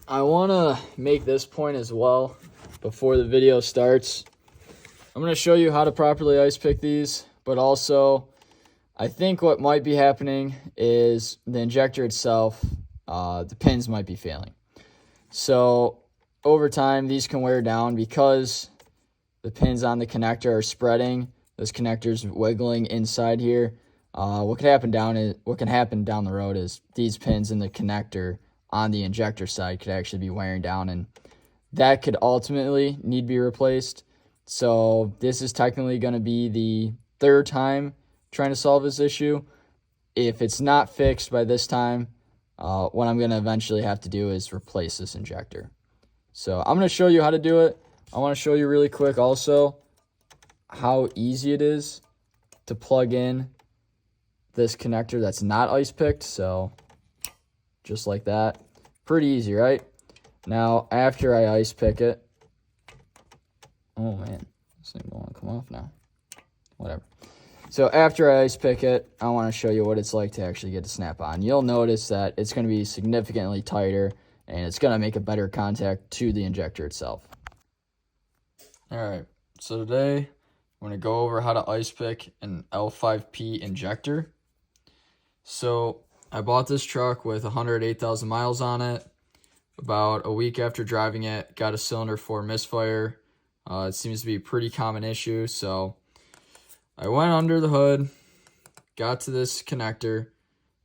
I want to make this point as well before the video starts. I'm going to show you how to properly ice pick these, but also I think what might be happening is the injector itself, the pins might be failing. So over time, these can wear down because the pins on the connector are spreading. Those connectors wiggling inside here. What can happen down the road is these pins in the connector on the injector side could actually be wearing down, and that could ultimately need to be replaced. So this is technically going to be the third time trying to solve this issue. If it's not fixed by this time, what I'm going to eventually have to do is replace this injector. So I'm going to show you how to do it. I want to show you really quick also how easy it is to plug in this connector that's not ice picked. So just like that. Pretty easy, right? Now, after I ice pick it, oh man, this thing don't want to come off now. Whatever. So after I ice pick it, I want to show you what it's like to actually get to snap on. You'll notice that it's going to be significantly tighter, and it's going to make a better contact to the injector itself. All right, so today I'm going to go over how to ice pick an L5P injector. So I bought this truck with 108,000 miles on it. About a week after driving it, got a cylinder 4 misfire. It seems to be a pretty common issue, so I went under the hood, got to this connector,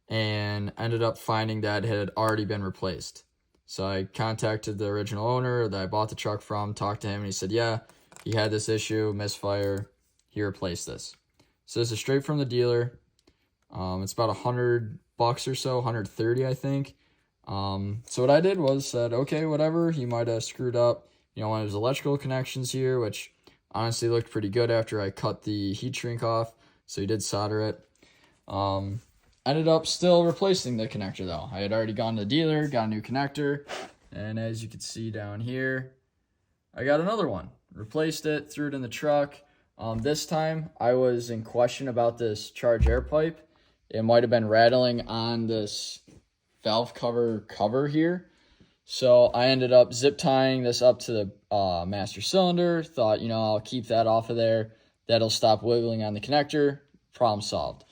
and ended up finding that it had already been replaced. So I contacted the original owner that I bought the truck from, talked to him, and he said, yeah, he had this issue, misfire, he replaced this. So this is straight from the dealer. It's about $100 or so, 130 I think. So what I did was said, okay, whatever, he might have screwed up, one of his electrical connections here, which honestly looked pretty good after I cut the heat shrink off, so he did solder it. Ended up still replacing the connector though. I had already gone to the dealer, got a new connector, and as you can see down here, I got another one. Replaced it, threw it in the truck. This time I was in question about this charge air pipe. It might have been rattling on this valve cover here. So I ended up zip tying this up to the master cylinder. Thought, I'll keep that off of there. That'll stop wiggling on the connector. Problem solved.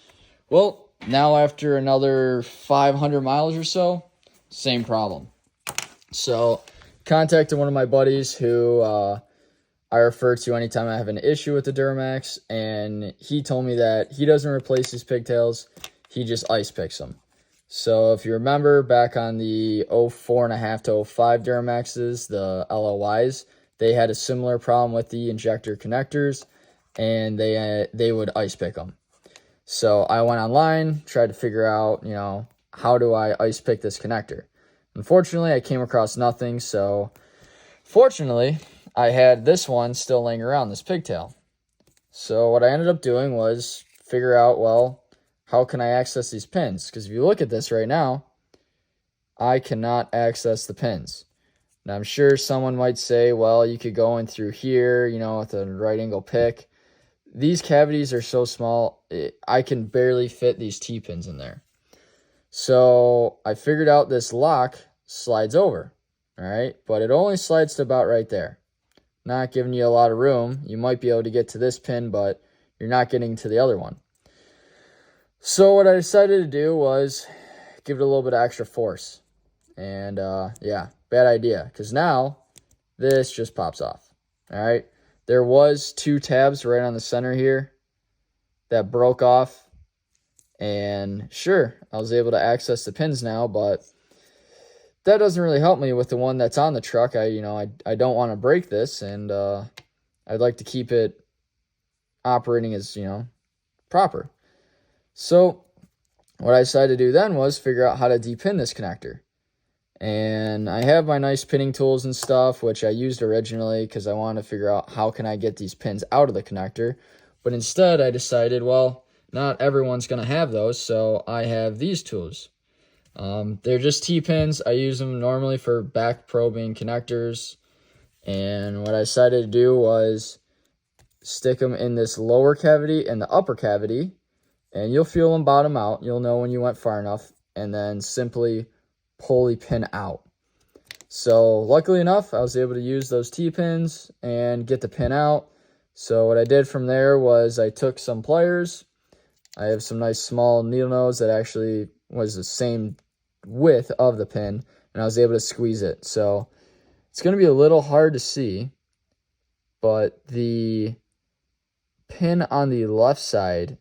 Well, now after another 500 miles or so, same problem. So contacted one of my buddies who I refer to anytime I have an issue with the Duramax, and he told me that he doesn't replace his pigtails. He just ice picks them. So if you remember back on the 04.5 to 05 Duramaxes, the LOYs, they had a similar problem with the injector connectors, and they would ice pick them. So I went online, tried to figure out, how do I ice pick this connector? Unfortunately, I came across nothing. So fortunately, I had this one still laying around, this pigtail. So what I ended up doing was figure out, well, how can I access these pins? Because if you look at this right now, I cannot access the pins. Now, I'm sure someone might say, well, you could go in through here, with a right angle pick. These cavities are so small, I can barely fit these T-pins in there. So I figured out this lock slides over, all right? But it only slides to about right there. Not giving you a lot of room. You might be able to get to this pin, but you're not getting to the other one. So what I decided to do was give it a little bit of extra force. And yeah, bad idea, because now this just pops off. All right. There was 2 tabs right on the center here that broke off. And sure, I was able to access the pins now, but that doesn't really help me with the one that's on the truck. I don't want to break this, and I'd like to keep it operating as, proper. So what I decided to do then was figure out how to depin this connector. And I have my nice pinning tools and stuff, which I used originally because I wanted to figure out how can I get these pins out of the connector. But instead I decided, well, not everyone's going to have those, so I have these tools. They're just T-pins. I use them normally for back probing connectors. And what I decided to do was stick them in this lower cavity and the upper cavity, and you'll feel them bottom out. You'll know when you went far enough, and then simply pull the pin out. So luckily enough, I was able to use those T-pins and get the pin out. So what I did from there was I took some pliers. I have some nice small needle nose that actually was the same width of the pin, and I was able to squeeze it. So it's going to be a little hard to see, but the pin on the left side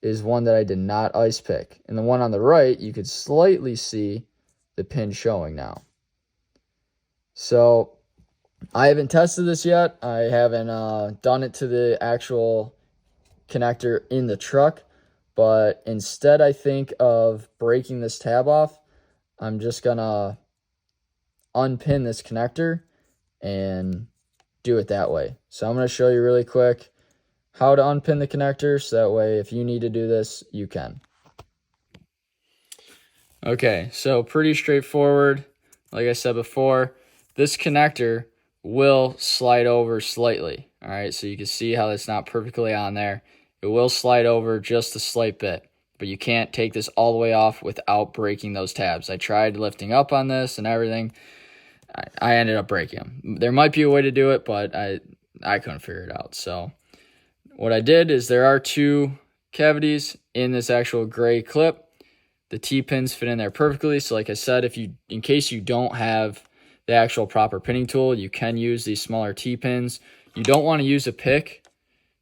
is one that I did not ice pick. And the one on the right, you could slightly see the pin showing now. So I haven't tested this yet. I haven't done it to the actual connector in the truck, but instead I think of breaking this tab off. I'm just gonna unpin this connector and do it that way. So I'm gonna show you really quick how to unpin the connector, so that way if you need to do this, you can. Okay, so pretty straightforward. Like I said before, this connector will slide over slightly. All right, so you can see how it's not perfectly on there. It will slide over just a slight bit, but you can't take this all the way off without breaking those tabs. I tried lifting up on this and everything. I ended up breaking them. There might be a way to do it, but I couldn't figure it out. So what I did is there are 2 cavities in this actual gray clip. The T-pins fit in there perfectly. So like I said, in case you don't have the actual proper pinning tool, you can use these smaller T-pins. You don't want to use a pick,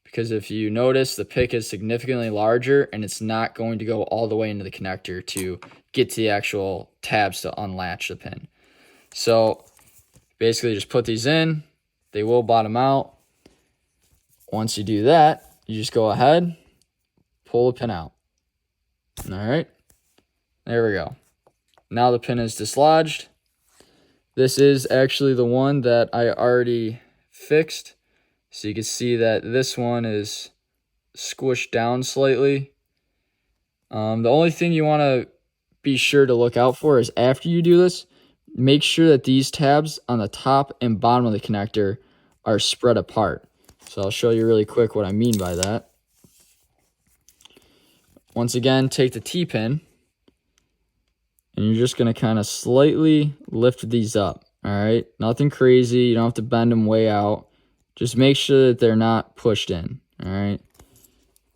because if you notice, the pick is significantly larger and it's not going to go all the way into the connector to get to the actual tabs to unlatch the pin. So basically just put these in. They will bottom out. Once you do that, you just go ahead, pull the pin out. All right, there we go. Now the pin is dislodged. This is actually the one that I already fixed. So you can see that this one is squished down slightly. The only thing you want to be sure to look out for is after you do this, make sure that these tabs on the top and bottom of the connector are spread apart. So I'll show you really quick what I mean by that. Once again, take the T-pin, and you're just going to kind of slightly lift these up, all right? Nothing crazy. You don't have to bend them way out. Just make sure that they're not pushed in, all right?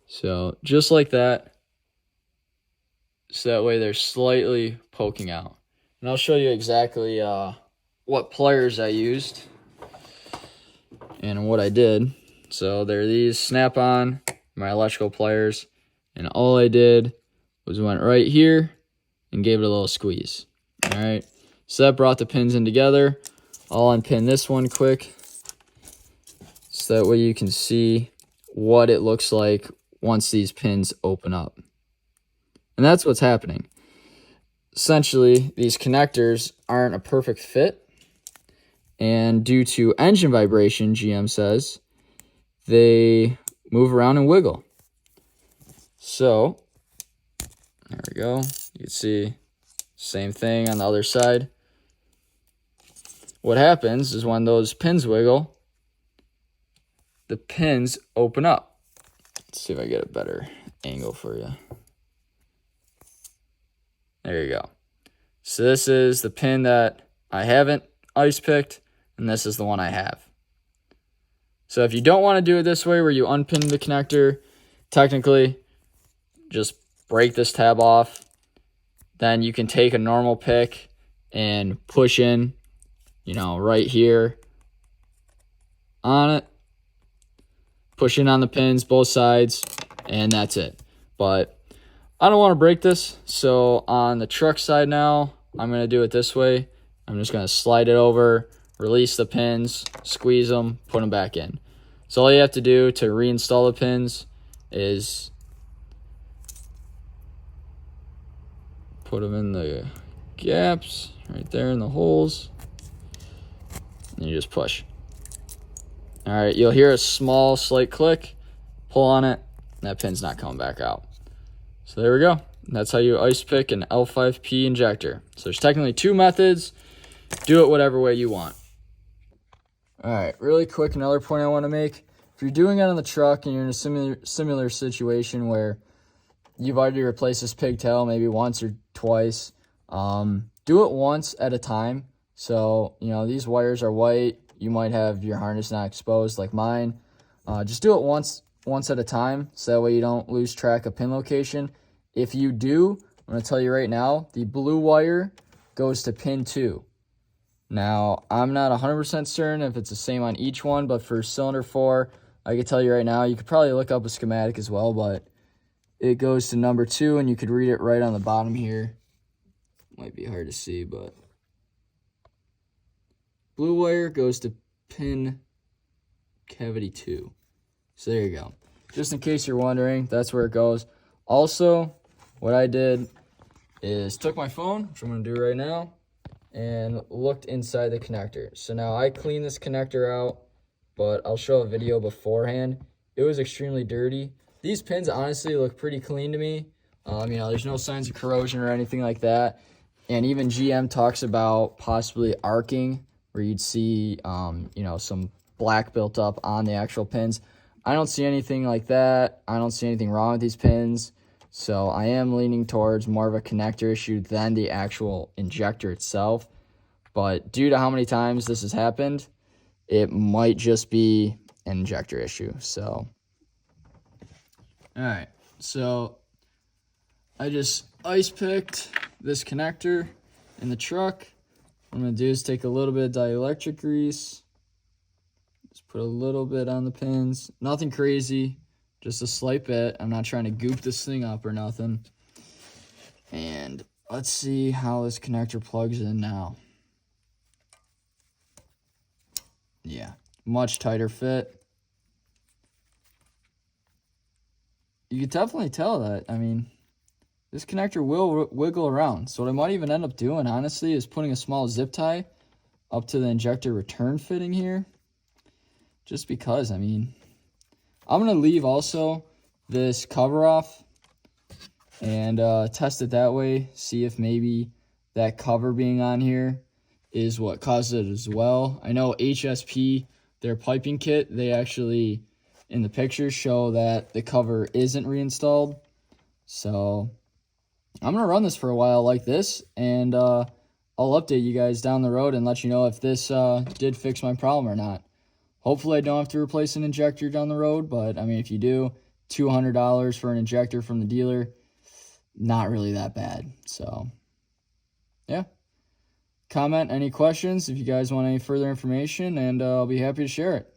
So just like that. So that way they're slightly poking out. And I'll show you exactly what pliers I used and what I did. So they're these snap-on, my electrical pliers. And all I did was went right here and gave it a little squeeze. All right, so that brought the pins in together. I'll unpin this one quick, so that way you can see what it looks like once these pins open up. And that's what's happening. Essentially, these connectors aren't a perfect fit, and due to engine vibration, GM says, they move around and wiggle. So there we go. You can see same thing on the other side. What happens is when those pins wiggle, the pins open up. Let's see if I get a better angle for you. There you go. So this is the pin that I haven't ice picked, and this is the one I have. So if you don't want to do it this way where you unpin the connector, technically just break this tab off. Then you can take a normal pick and push in, right here on it. Push in on the pins, both sides, and that's it. But I don't want to break this, so on the truck side now, I'm going to do it this way. I'm just going to slide it over, release the pins, squeeze them, put them back in. So all you have to do to reinstall the pins is put them in the gaps right there in the holes, and you just push. All right, you'll hear a small slight click, pull on it, and that pin's not coming back out. So there we go. That's how you ice pick an L5P injector. So there's technically 2 methods. Do it whatever way you want. All right, really quick, another point I want to make. If you're doing it on the truck and you're in a similar situation where you've already replaced this pigtail maybe once or twice, do it once at a time. So, you know, these wires are white. You might have your harness not exposed like mine. Just do it once at a time, so that way you don't lose track of pin location. If you do, I'm going to tell you right now, the blue wire goes to pin 2. Now, I'm not 100% certain if it's the same on each one, but for cylinder 4, I can tell you right now, you could probably look up a schematic as well, but it goes to number 2, and you could read it right on the bottom here. Might be hard to see, but blue wire goes to pin cavity 2. So there you go. Just in case you're wondering, that's where it goes. Also, what I did is took my phone, which I'm going to do right now, and looked inside the connector. So now I cleaned this connector out, but I'll show a video beforehand. It was extremely dirty. These pins honestly look pretty clean to me. You know, there's no signs of corrosion or anything like that. And even GM talks about possibly arcing, where you'd see, you know, some black built up on the actual pins. I don't see anything like that. I don't see anything wrong with these pins. So I am leaning towards more of a connector issue than the actual injector itself. But due to how many times this has happened, it might just be an injector issue. So, all right. So I just ice picked this connector in the truck. What I'm going to do is take a little bit of dielectric grease. Just put a little bit on the pins. Nothing crazy. Just a slight bit. I'm not trying to goop this thing up or nothing. And let's see how this connector plugs in now. Yeah, much tighter fit. You can definitely tell that. I mean, this connector will wiggle around. So what I might even end up doing, honestly, is putting a small zip tie up to the injector return fitting here. Just because, I mean, I'm going to leave also this cover off and test it that way. See if maybe that cover being on here is what caused it as well. I know HSP, their piping kit, they actually, in the pictures, show that the cover isn't reinstalled. So I'm going to run this for a while like this, and I'll update you guys down the road and let you know if this did fix my problem or not. Hopefully I don't have to replace an injector down the road, but I mean, if you do, $200 for an injector from the dealer, not really that bad. So, yeah. Comment any questions if you guys want any further information, and I'll be happy to share it.